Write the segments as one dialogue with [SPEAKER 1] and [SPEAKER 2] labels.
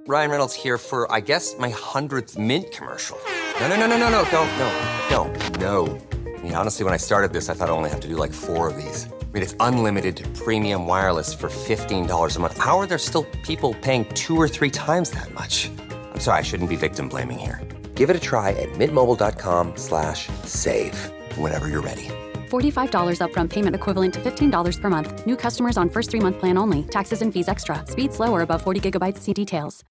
[SPEAKER 1] Ryan Reynolds here for, I guess, my 100th Mint commercial. No. I mean, honestly, when I started this, I thought I only have to do like 4 of these. I mean, it's unlimited premium wireless for $15 a month. How are there still people paying 2 or 3 times that much? I'm sorry, I shouldn't be victim blaming here. Give it a try at mintmobile.com/save. Whenever you're ready.
[SPEAKER 2] $45 upfront payment equivalent to $15 per month. New customers on first 3-month plan only. Taxes and fees extra. Speed slower above 40 gigabytes. See details.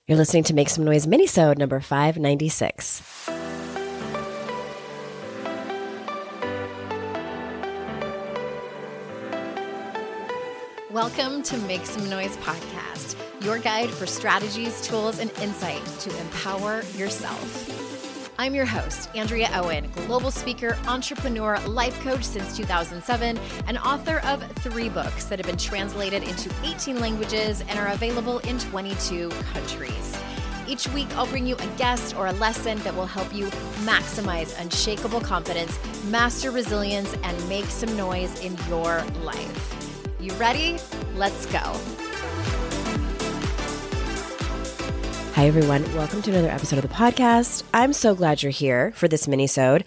[SPEAKER 3] You're listening to Make Some Noise Minisode number 596.
[SPEAKER 4] Welcome to Make Some Noise podcast, your guide for strategies, tools, and insight to empower yourself. I'm your host, Andrea Owen, global speaker, entrepreneur, life coach since 2007, and author of 3 books that have been translated into 18 languages and are available in 22 countries. Each week, I'll bring you a guest or a lesson that will help you maximize unshakable confidence, master resilience, and make some noise in your life. You ready? Let's go.
[SPEAKER 3] Hi, everyone. Welcome to another episode of the podcast. I'm so glad you're here for this mini-sode.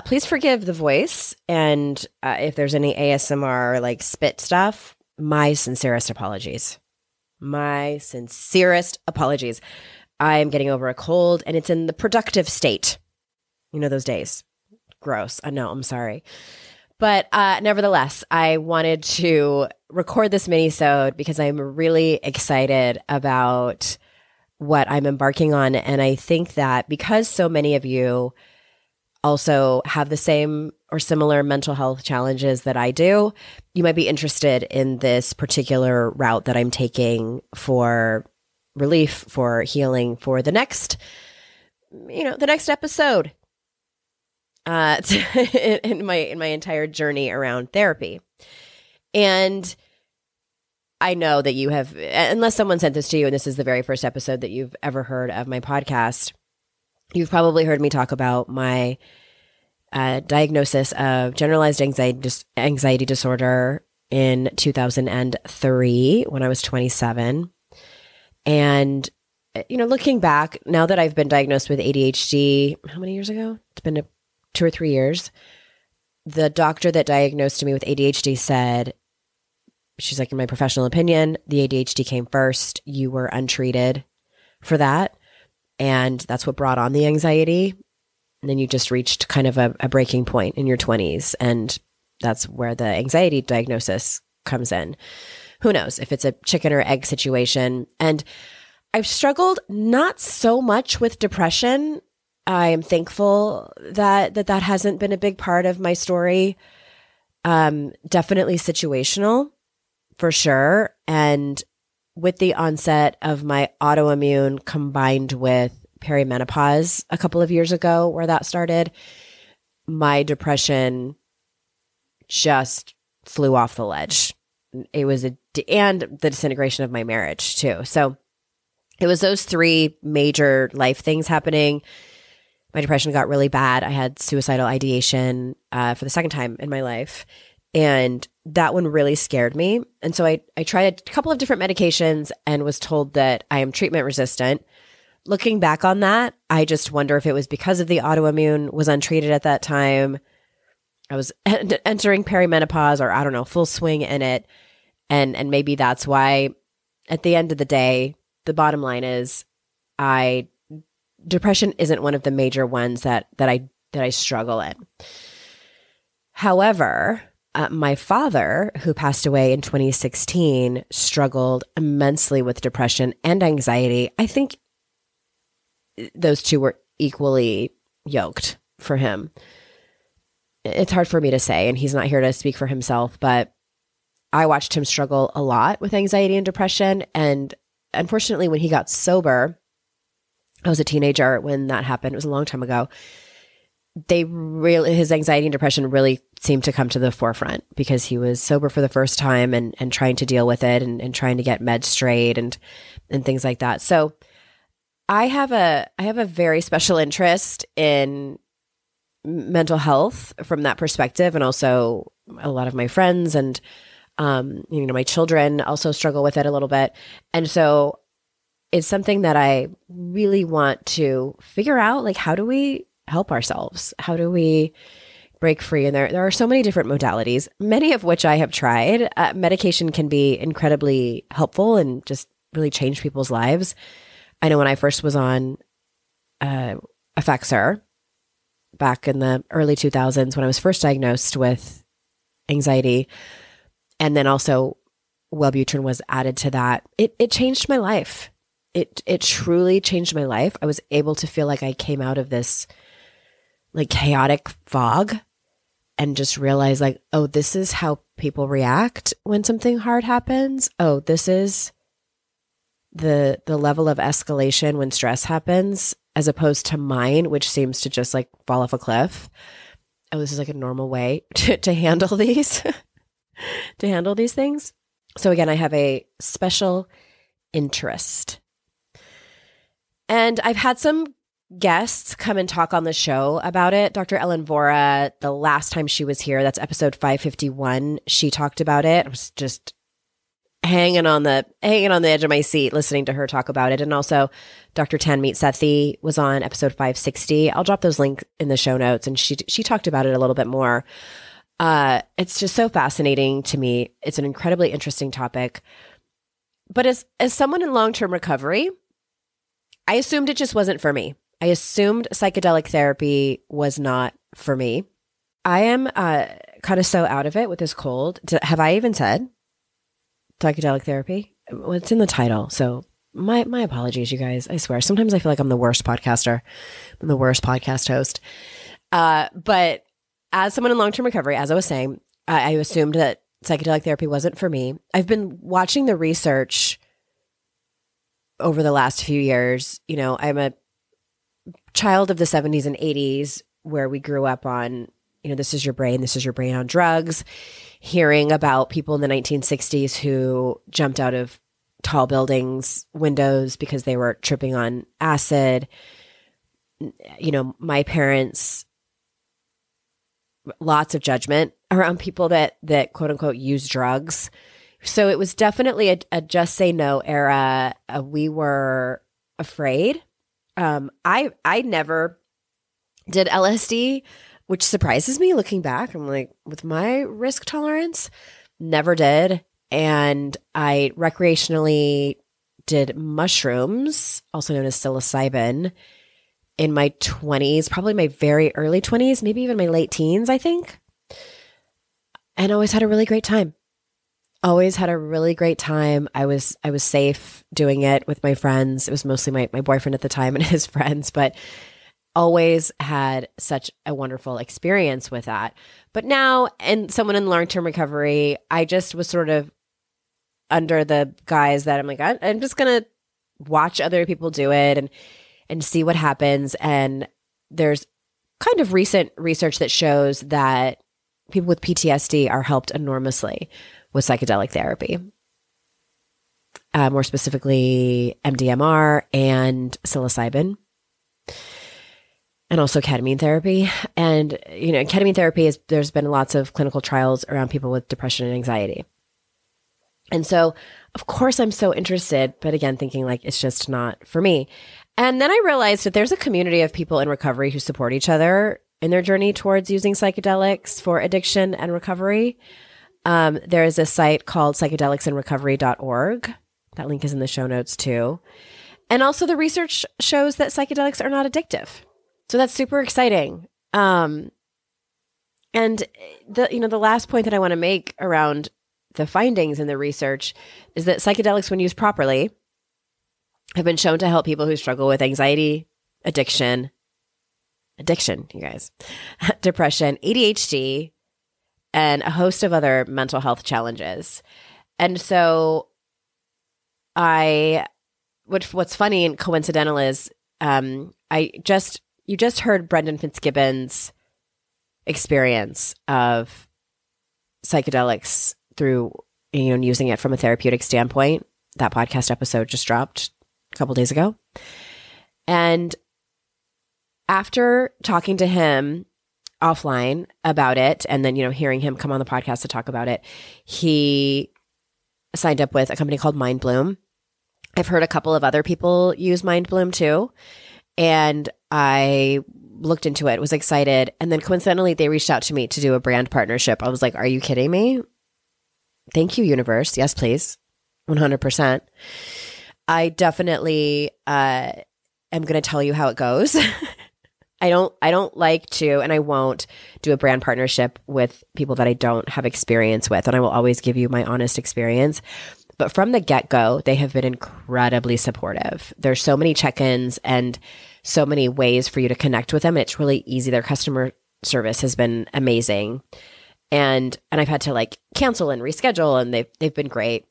[SPEAKER 3] Please forgive the voice, and if there's any ASMR, like spit stuff, my sincerest apologies. My sincerest apologies. I'm getting over a cold, and it's in the productive state. You know those days. Gross. I know. I'm sorry. But nevertheless, I wanted to record this mini-sode because I'm really excited about what I'm embarking on. And I think that because so many of you also have the same or similar mental health challenges that I do, you might be interested in this particular route that I'm taking for relief, for healing, for the next episode in my entire journey around therapy. And I know that you have, unless someone sent this to you and this is the very first episode that you've ever heard of my podcast, you've probably heard me talk about my diagnosis of generalized anxiety disorder in 2003 when I was 27. And, looking back, now that I've been diagnosed with ADHD, how many years ago? It's been 2 or 3 years. The doctor that diagnosed me with ADHD said, she's like, in my professional opinion, the ADHD came first. You were untreated for that. And that's what brought on the anxiety. And then you just reached kind of a breaking point in your 20s. And that's where the anxiety diagnosis comes in. Who knows if it's a chicken or egg situation. And I've struggled not so much with depression. I am thankful that hasn't been a big part of my story. Definitely situational. For sure. And with the onset of my autoimmune combined with perimenopause a couple of years ago, where that started, my depression just flew off the ledge. It was and the disintegration of my marriage too. So it was those 3 major life things happening. My depression got really bad. I had suicidal ideation for the second time in my life. And that one really scared me. And so I tried a couple of different medications and was told that I am treatment resistant. Looking back on that, I just wonder if it was because of the autoimmune, was untreated at that time. I was entering perimenopause, or I don't know, full swing in it. And maybe that's why at the end of the day, the bottom line is depression isn't one of the major ones that I struggle in. However, my father, who passed away in 2016, struggled immensely with depression and anxiety. I think those 2 were equally yoked for him. It's hard for me to say, and he's not here to speak for himself, but I watched him struggle a lot with anxiety and depression. And unfortunately, when he got sober, I was a teenager when that happened. It was a long time ago. His anxiety and depression really seemed to come to the forefront because he was sober for the first time and trying to deal with it and trying to get meds straight and things like that. So I have a very special interest in mental health from that perspective. And also a lot of my friends and, my children also struggle with it a little bit. And so it's something that I really want to figure out. Like, how do we help ourselves? How do we break free? And there are so many different modalities, many of which I have tried. Medication can be incredibly helpful and just really change people's lives. I know when I first was on Effexor back in the early 2000s, when I was first diagnosed with anxiety, and then also Wellbutrin was added to that, it changed my life. It truly changed my life. I was able to feel like I came out of this like chaotic fog and just realize like, oh, this is how people react when something hard happens. Oh, this is the level of escalation when stress happens, as opposed to mine, which seems to just like fall off a cliff. Oh, this is like a normal way to handle these, to handle these things. So again, I have a special interest. And I've had some guests come and talk on the show about it. Dr. Ellen Vora, the last time she was here, that's episode 551, she talked about it. I was just hanging on the edge of my seat listening to her talk about it. And also Dr. Tanmeet Sethi was on episode 560. I'll drop those links in the show notes, and she talked about it a little bit more. It's just so fascinating to me. It's an incredibly interesting topic. But as someone in long-term recovery, I assumed it just wasn't for me. I assumed psychedelic therapy was not for me. I am kind of so out of it with this cold. Have I even said psychedelic therapy? Well, it's in the title. So my apologies, you guys. I swear. Sometimes I feel like I'm the worst podcaster. I'm the worst podcast host. But as someone in long-term recovery, as I was saying, I assumed that psychedelic therapy wasn't for me. I've been watching the research over the last few years. You know, I'm a child of the 70s and 80s, where we grew up on, you know, this is your brain on drugs, hearing about people in the 1960s who jumped out of tall buildings windows because they were tripping on acid. You know, my parents, lots of judgment around people that quote unquote use drugs. So it was definitely a just say no era. We were afraid. I never did LSD, which surprises me looking back. I'm like, with my risk tolerance, never did. And I recreationally did mushrooms, also known as psilocybin, in my 20s, probably my very early 20s, maybe even my late teens, I think. And always had a really great time. Always had a really great time. I was safe doing it with my friends. It was mostly my boyfriend at the time and his friends, but always had such a wonderful experience with that. But now, and someone in long-term recovery, I just was sort of under the guise that I'm like, I'm just going to watch other people do it and see what happens. And there's kind of recent research that shows that people with PTSD are helped enormously with psychedelic therapy, more specifically MDMR and psilocybin, and also ketamine therapy. And, you know, ketamine therapy there's been lots of clinical trials around people with depression and anxiety. And so, of course, I'm so interested, but again, thinking like it's just not for me. And then I realized that there's a community of people in recovery who support each other in their journey towards using psychedelics for addiction and recovery. There is a site called psychedelicsinrecovery.org. That link is in the show notes too. And also the research shows that psychedelics are not addictive. So that's super exciting. And the last point that I want to make around the findings in the research is that psychedelics, when used properly, have been shown to help people who struggle with anxiety, addiction, you guys, depression, ADHD, and a host of other mental health challenges. And so what's funny and coincidental is you just heard Brendan Fitzgibbon's experience of psychedelics through, you know, using it from a therapeutic standpoint. That podcast episode just dropped a couple days ago. And after talking to him offline about it, and then, you know, hearing him come on the podcast to talk about it, he signed up with a company called Mind Bloom, I've heard a couple of other people use Mind Bloom too. And I looked into it, was excited. And then coincidentally, they reached out to me to do a brand partnership. I was like, are you kidding me? Thank you, universe. Yes, please. 100%. I definitely am going to tell you how it goes. I don't like to, and I won't do a brand partnership with people that I don't have experience with. And I will always give you my honest experience. But from the get-go, they have been incredibly supportive. There's so many check-ins and so many ways for you to connect with them. And it's really easy. Their customer service has been amazing. And I've had to like cancel and reschedule, and they've been great.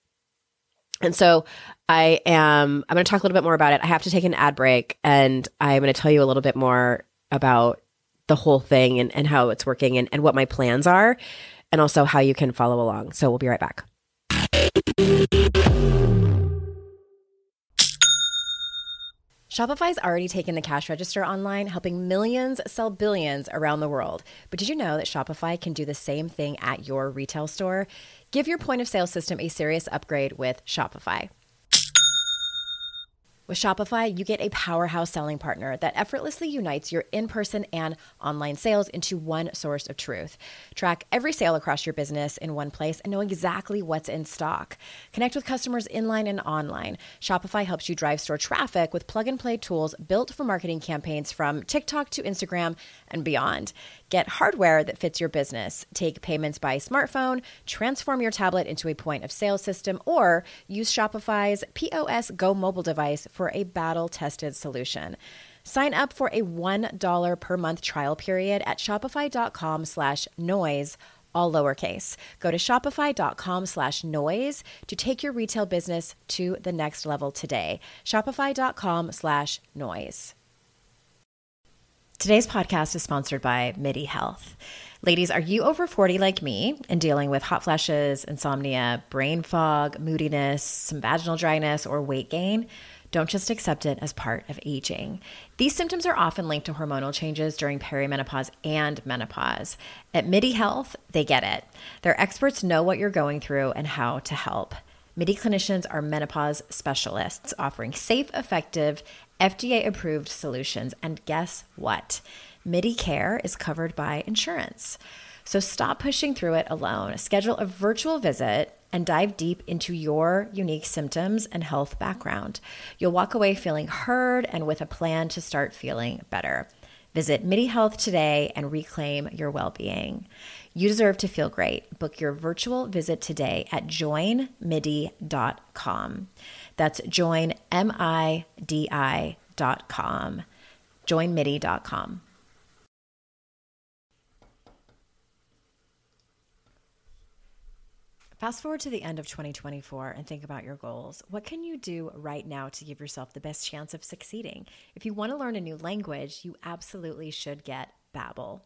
[SPEAKER 3] And so I'm going to talk a little bit more about it. I have to take an ad break, and I'm going to tell you a little bit more about the whole thing and how it's working and what my plans are, and also how you can follow along. So we'll be right back.
[SPEAKER 4] Shopify's already taken the cash register online, helping millions sell billions around the world. But did you know that Shopify can do the same thing at your retail store? Give your point of sale system a serious upgrade with Shopify. With Shopify, you get a powerhouse selling partner that effortlessly unites your in-person and online sales into one source of truth. Track every sale across your business in one place and know exactly what's in stock. Connect with customers inline and online. Shopify helps you drive store traffic with plug-and-play tools built for marketing campaigns from TikTok to Instagram and beyond. Get hardware that fits your business. Take payments by smartphone, transform your tablet into a point of sale system, or use Shopify's POS Go mobile device for a battle-tested solution. Sign up for a $1 per month trial period at shopify.com/noise, all lowercase. Go to shopify.com/noise to take your retail business to the next level today. Shopify.com/noise. Today's podcast is sponsored by MIDI Health. Ladies, are you over 40 like me and dealing with hot flashes, insomnia, brain fog, moodiness, some vaginal dryness, or weight gain? Don't just accept it as part of aging. These symptoms are often linked to hormonal changes during perimenopause and menopause. At MIDI Health, they get it. Their experts know what you're going through and how to help. MIDI clinicians are menopause specialists offering safe, effective, FDA-approved solutions. And guess what? MIDI care is covered by insurance. So stop pushing through it alone. Schedule a virtual visit and dive deep into your unique symptoms and health background. You'll walk away feeling heard and with a plan to start feeling better. Visit MIDI Health today and reclaim your well-being. You deserve to feel great. Book your virtual visit today at joinmidi.com. That's joinmidi.com. joinmidi.com. Fast forward to the end of 2024 and think about your goals. What can you do right now to give yourself the best chance of succeeding? If you want to learn a new language, you absolutely should get Babbel.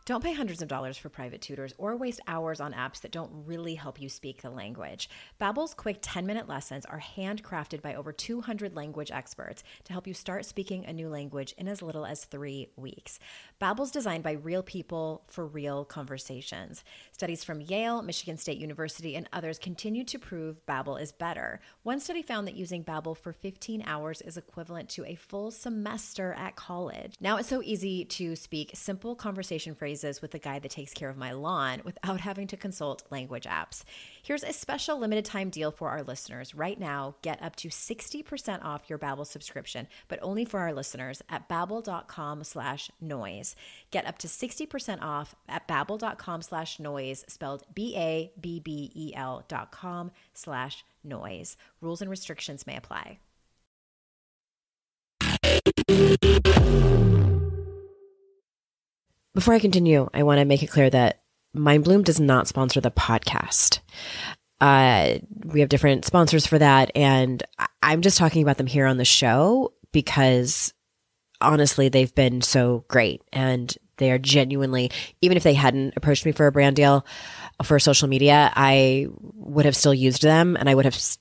[SPEAKER 4] Don't pay hundreds of dollars for private tutors or waste hours on apps that don't really help you speak the language. Babbel's quick 10-minute lessons are handcrafted by over 200 language experts to help you start speaking a new language in as little as 3 weeks. Babbel's designed by real people for real conversations. Studies from Yale, Michigan State University, and others continue to prove Babbel is better. One study found that using Babbel for 15 hours is equivalent to a full semester at college. Now it's so easy to speak simple conversation phrases with the guy that takes care of my lawn without having to consult language apps. Here's a special limited time deal for our listeners. Right now, get up to 60% off your Babbel subscription, but only for our listeners at babbel.com/noise. Get up to 60% off at babbel.com/noise, spelled BABBEL.com/noise. Rules and restrictions may apply.
[SPEAKER 3] Before I continue, I want to make it clear that Mind Bloom does not sponsor the podcast. We have different sponsors for that, and I'm just talking about them here on the show because honestly, they've been so great, and they are genuinely, even if they hadn't approached me for a brand deal for social media, I would have still used them, and I would have still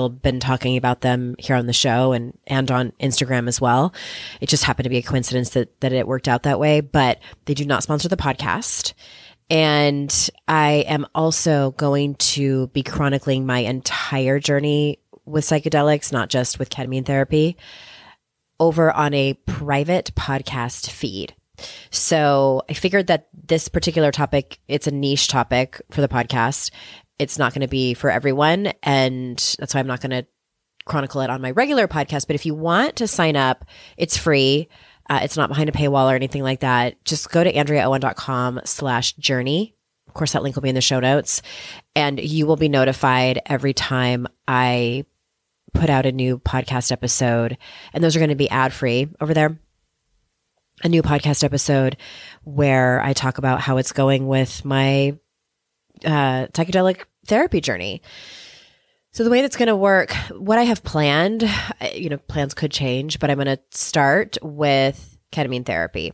[SPEAKER 3] been talking about them here on the show and on Instagram as well. It just happened to be a coincidence that it worked out that way, but they do not sponsor the podcast. And I am also going to be chronicling my entire journey with psychedelics, not just with ketamine therapy, over on a private podcast feed. So I figured that this particular topic, it's a niche topic for the podcast. It's not going to be for everyone. And that's why I'm not going to chronicle it on my regular podcast. But if you want to sign up, it's free. It's not behind a paywall or anything like that. Just go to AndreaOwen.com/journey. Of course, that link will be in the show notes. And you will be notified every time I put out a new podcast episode. And those are going to be ad-free over there. A new podcast episode where I talk about how it's going with my psychedelic therapy journey. So the way that's going to work, what I have planned, plans could change, but I'm going to start with ketamine therapy.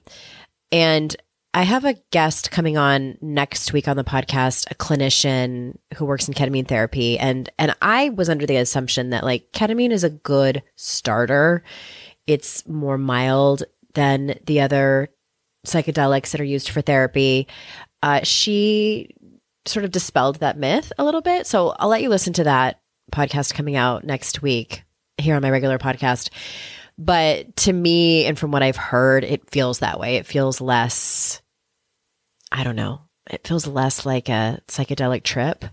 [SPEAKER 3] And I have a guest coming on next week on the podcast, a clinician who works in ketamine therapy. And I was under the assumption that like ketamine is a good starter. It's more mild than the other psychedelics that are used for therapy. She sort of dispelled that myth a little bit. So I'll let you listen to that podcast coming out next week here on my regular podcast. But to me, and from what I've heard, it feels that way. It feels less, I don't know, it feels less like a psychedelic trip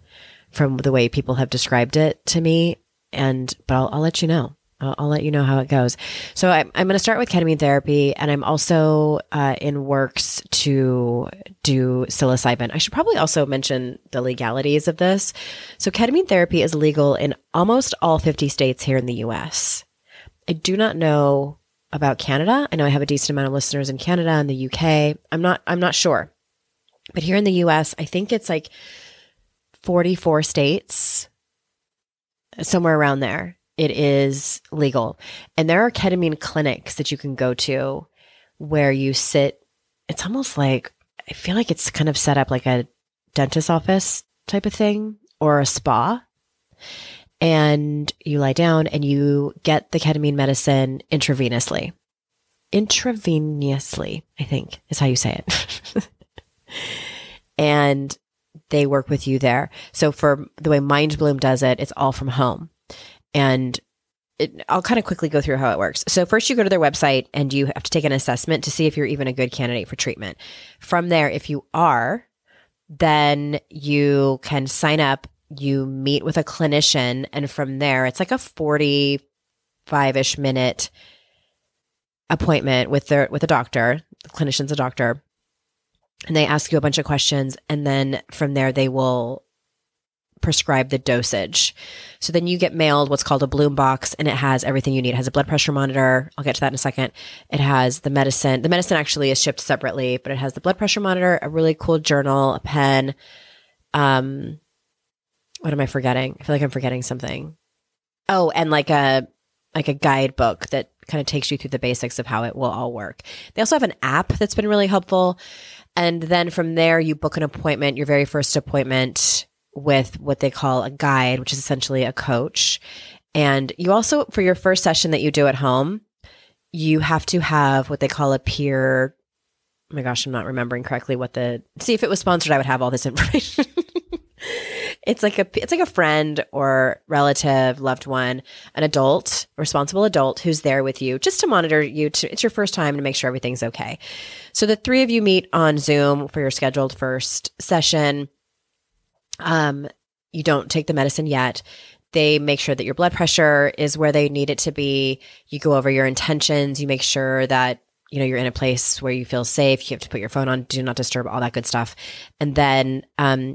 [SPEAKER 3] from the way people have described it to me. But I'll let you know. I'll let you know how it goes. So I'm going to start with ketamine therapy, and I'm also in works to do psilocybin. I should probably also mention the legalities of this. So ketamine therapy is legal in almost all 50 states here in the US. I do not know about Canada. I know I have a decent amount of listeners in Canada and the UK. I'm not sure. But here in the US, I think it's like 44 states, somewhere around there. It is legal. And there are ketamine clinics that you can go to where you sit. It's almost like, I feel like it's kind of set up like a dentist's office type of thing or a spa. And you lie down and you get the ketamine medicine intravenously. Intravenously, I think is how you say it. And they work with you there. So for the way Mind Bloom does it, it's all from home. And I'll kind of quickly go through how it works. So first you go to their website and you have to take an assessment to see if you're even a good candidate for treatment. From there, if you are, then you can sign up, you meet with a clinician, and from there, it's like a 45-ish minute appointment with a doctor. The clinician's a doctor. And they ask you a bunch of questions, and then from there, they will prescribe the dosage. So then you get mailed what's called a Bloom box, and it has everything you need. It has a blood pressure monitor. I'll get to that in a second. It has the medicine. The medicine actually is shipped separately, but it has the blood pressure monitor, a really cool journal, a pen. What am I forgetting? I feel like I'm forgetting something. Oh, and like a guidebook that kind of takes you through the basics of how it will all work. They also have an app that's been really helpful. And then from there, you book an appointment, your very first appointment, with what they call a guide, which is essentially a coach. And you also, for your first session that you do at home, you have to have what they call a peer. Oh my gosh, I'm not remembering correctly see if it was sponsored, I would have all this information. It's like a friend or relative, loved one, an adult, responsible adult who's there with you just to monitor you. It's your first time to make sure everything's okay. So the three of you meet on Zoom for your scheduled first session. You don't take the medicine yet. They make sure that your blood pressure is where they need it to be. You go over your intentions. You make sure that, you're in a place where you feel safe. You have to put your phone on, do not disturb, all that good stuff. And then,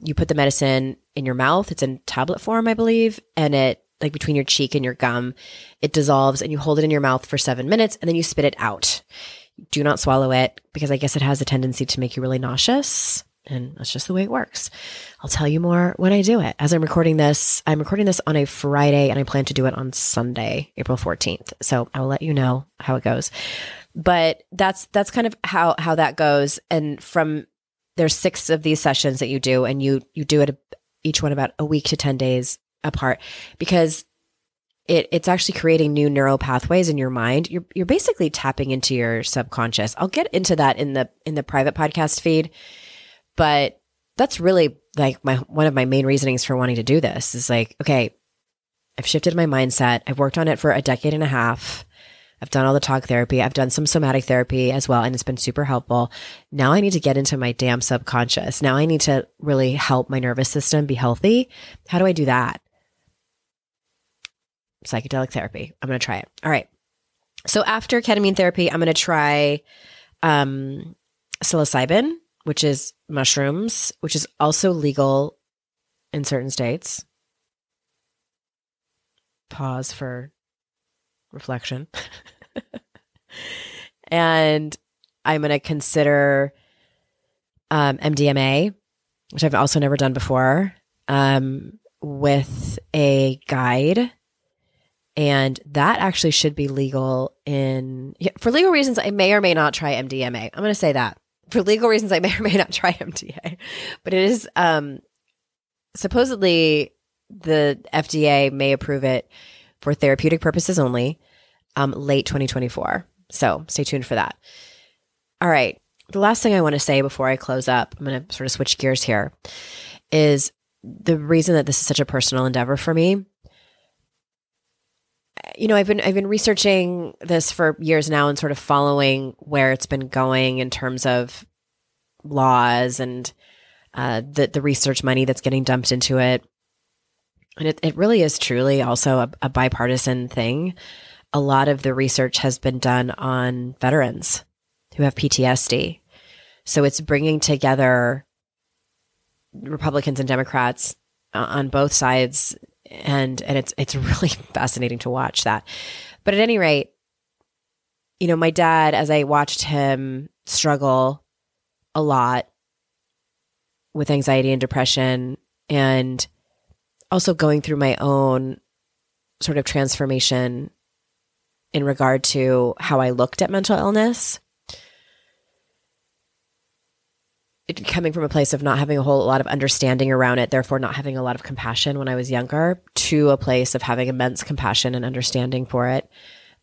[SPEAKER 3] you put the medicine in your mouth. It's in tablet form, I believe. And it, like between your cheek and your gum, it dissolves and you hold it in your mouth for 7 minutes and then you spit it out. Do not swallow it because I guess it has a tendency to make you really nauseous. And that's just the way it works. I'll tell you more when I do it. As I'm recording this on a Friday and I plan to do it on Sunday, April 14th. So I will let you know how it goes. But that's kind of how that goes. And there's 6 of these sessions that you do, and you do it each one about a week to 10 days apart, because it's actually creating new neural pathways in your mind. You're basically tapping into your subconscious. I'll get into that in the private podcast feed. But that's really like one of my main reasonings for wanting to do this is like, okay, I've shifted my mindset. I've worked on it for a decade and a half. I've done all the talk therapy. I've done some somatic therapy as well, and it's been super helpful. Now I need to get into my damn subconscious. Now I need to really help my nervous system be healthy. How do I do that? Psychedelic therapy. I'm going to try it. All right. So after ketamine therapy, I'm going to try psilocybin, which is mushrooms, which is also legal in certain states. Pause for reflection. And I'm going to consider MDMA, which I've also never done before, with a guide. And that actually should be legal for legal reasons. I may or may not try MDMA. I'm going to say that. For legal reasons, I may or may not try MDA. But it is supposedly the FDA may approve it for therapeutic purposes only, late 2024. So stay tuned for that. All right. The last thing I want to say before I close up, I'm going to sort of switch gears here, is the reason that this is such a personal endeavor for me. You know, I've been researching this for years now and sort of following where it's been going in terms of laws and the research money that's getting dumped into it. And it really is truly also a bipartisan thing. A lot of the research has been done on veterans who have PTSD. So it's bringing together Republicans and Democrats on both sides, and it's really fascinating to watch that. But at any rate, you know, my dad, as I watched him struggle a lot with anxiety and depression, and also going through my own sort of transformation in regard to how I looked at mental illness, coming from a place of not having a whole lot of understanding around it, therefore not having a lot of compassion when I was younger, to a place of having immense compassion and understanding for it.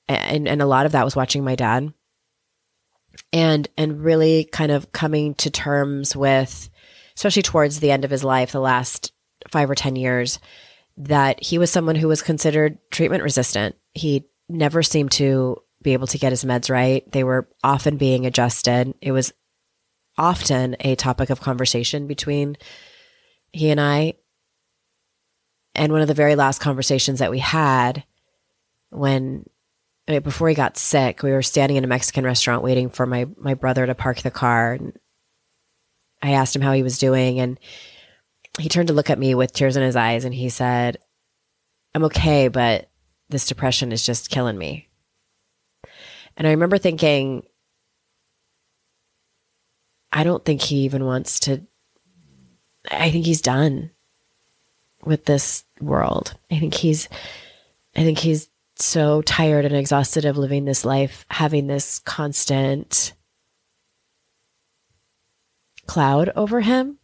[SPEAKER 3] And a lot of that was watching my dad and really kind of coming to terms with, especially towards the end of his life, the last 5 or 10 years, that he was someone who was considered treatment resistant. He never seemed to be able to get his meds right. They were often being adjusted. It was often a topic of conversation between he and I. And one of the very last conversations that we had before he got sick, we were standing in a Mexican restaurant waiting for my brother to park the car. And I asked him how he was doing, and he turned to look at me with tears in his eyes, and he said, "I'm okay, but this depression is just killing me." And I remember thinking, I don't think he even wants to, I think he's done with this world. I think he's so tired and exhausted of living this life, having this constant cloud over him.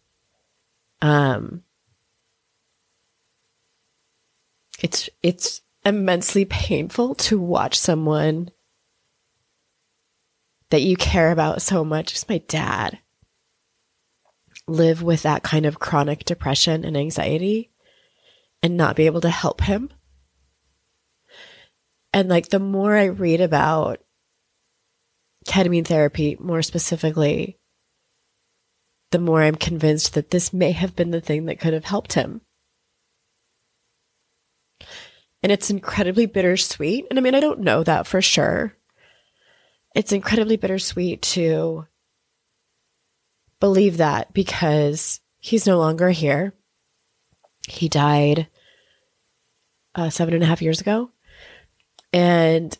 [SPEAKER 3] It's immensely painful to watch someone that you care about so much as my dad live with that kind of chronic depression and anxiety and not be able to help him. And like, the more I read about ketamine therapy, more specifically, the more I'm convinced that this may have been the thing that could have helped him. And it's incredibly bittersweet. And I mean, I don't know that for sure. It's incredibly bittersweet to believe that, because he's no longer here. He died 7.5 years ago. And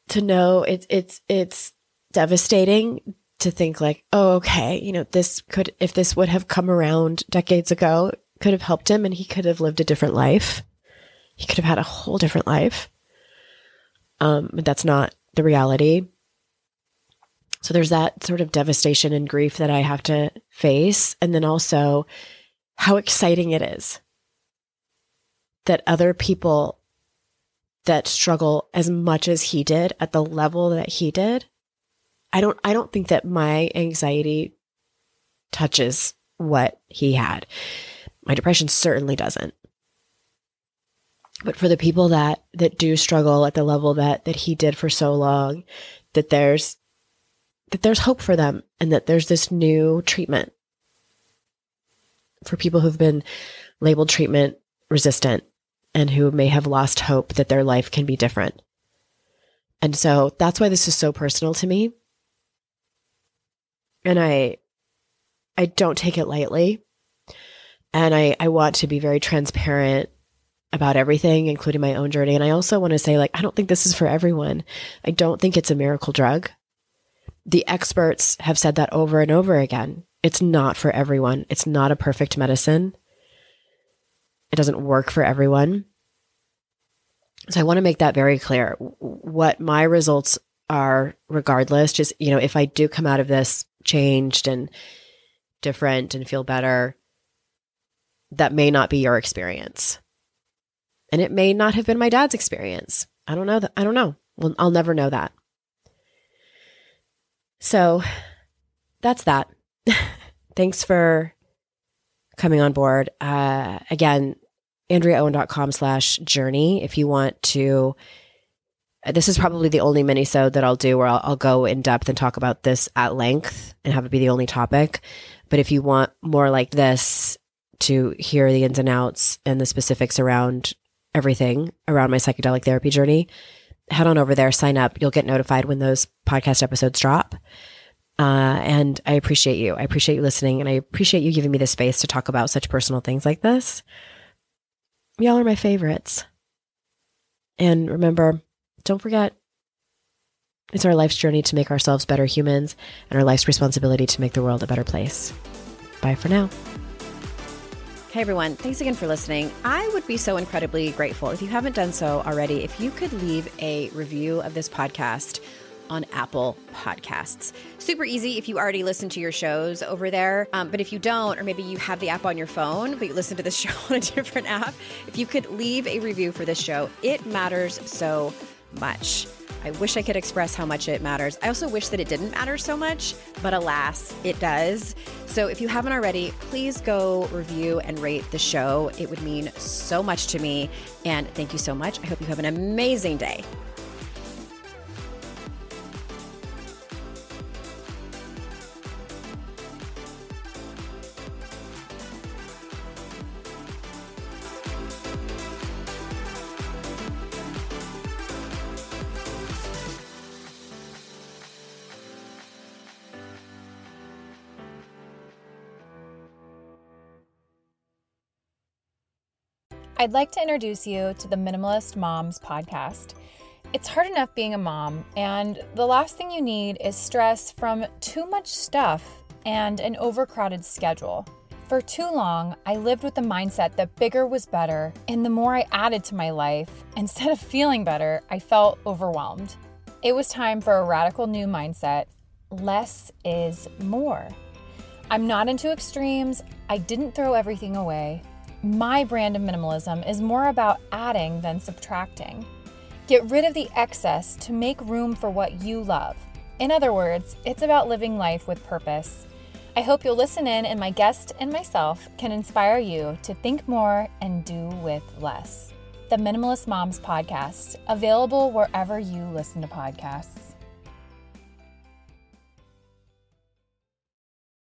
[SPEAKER 3] to know it's devastating to think like, oh, okay, you know, if this would have come around decades ago, it could have helped him and he could have lived a different life. He could have had a whole different life. But that's not the reality. So there's that sort of devastation and grief that I have to face. And then also how exciting it is that other people that struggle as much as he did at the level that he did, I don't think that my anxiety touches what he had. My depression certainly doesn't. But for the people that do struggle at the level that he did for so long, that there's hope for them, and that there's this new treatment for people who've been labeled treatment resistant and who may have lost hope that their life can be different. And so that's why this is so personal to me. And I don't take it lightly. And I want to be very transparent about everything, including my own journey. And I also want to say, like, I don't think this is for everyone. I don't think it's a miracle drug. The experts have said that over and over again. It's not for everyone. It's not a perfect medicine. It doesn't work for everyone. So I want to make that very clear. What my results are, regardless, just, you know, if I do come out of this changed and different and feel better, that may not be your experience. And it may not have been my dad's experience. I don't know that. I don't know. Well, I'll never know that. So that's that. Thanks for coming on board. Again, AndreaOwen.com/journey. If you want to, this is probably the only minisode that I'll do where I'll go in depth and talk about this at length and have it be the only topic. But if you want more like this, to hear the ins and outs and the specifics around everything around my psychedelic therapy journey, head on over there, sign up. You'll get notified when those podcast episodes drop. And I appreciate you. I appreciate you listening, and I appreciate you giving me the space to talk about such personal things like this. Y'all are my favorites. And remember, don't forget, it's our life's journey to make ourselves better humans, and our life's responsibility to make the world a better place. Bye for now. Hey everyone, thanks again for listening. I would be so incredibly grateful if you haven't done so already, if you could leave a review of this podcast on Apple Podcasts. Super easy if you already listen to your shows over there. But if you don't, or maybe you have the app on your phone, but you listen to this show on a different app, if you could leave a review for this show, it matters so much. I wish I could express how much it matters. I also wish that it didn't matter so much, but alas, it does. So if you haven't already, please go review and rate the show. It would mean so much to me. And thank you so much. I hope you have an amazing day.
[SPEAKER 5] I'd like to introduce you to the Minimalist Moms podcast. It's hard enough being a mom, and the last thing you need is stress from too much stuff and an overcrowded schedule. For too long, I lived with the mindset that bigger was better, and the more I added to my life, instead of feeling better, I felt overwhelmed. It was time for a radical new mindset. Less is more. I'm not into extremes. I didn't throw everything away. My brand of minimalism is more about adding than subtracting. Get rid of the excess to make room for what you love. In other words, it's about living life with purpose. I hope you'll listen in, and my guest and myself can inspire you to think more and do with less. The Minimalist Moms podcast, available wherever you listen to podcasts.